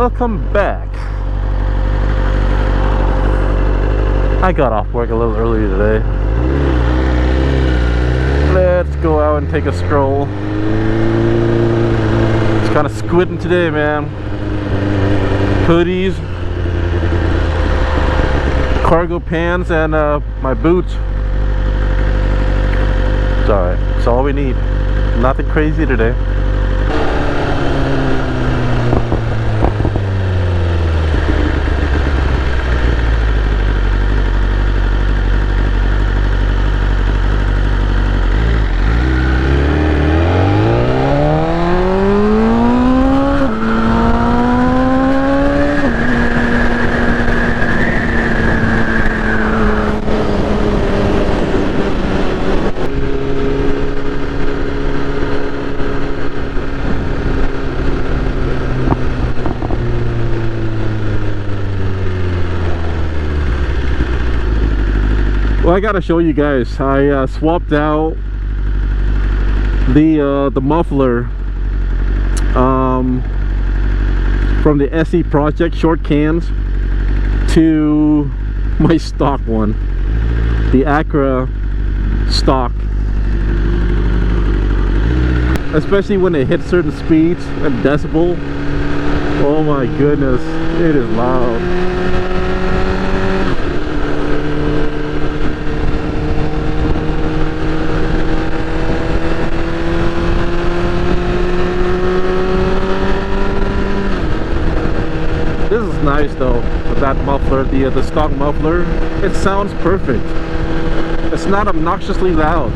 Welcome back. I got off work a little earlier today. Let's go out and take a stroll. It's kind of squidding today, man. Hoodies, cargo pants, and my boots. It's alright. It's all we need. Nothing crazy today. Well, I gotta show you guys. I swapped out the muffler from the SE Project short cans to my stock one, the Acura stock. Especially when it hits certain speeds and decibel. Oh my goodness, it is loud. This is nice though, with that muffler, the stock muffler. It sounds perfect. It's not obnoxiously loud.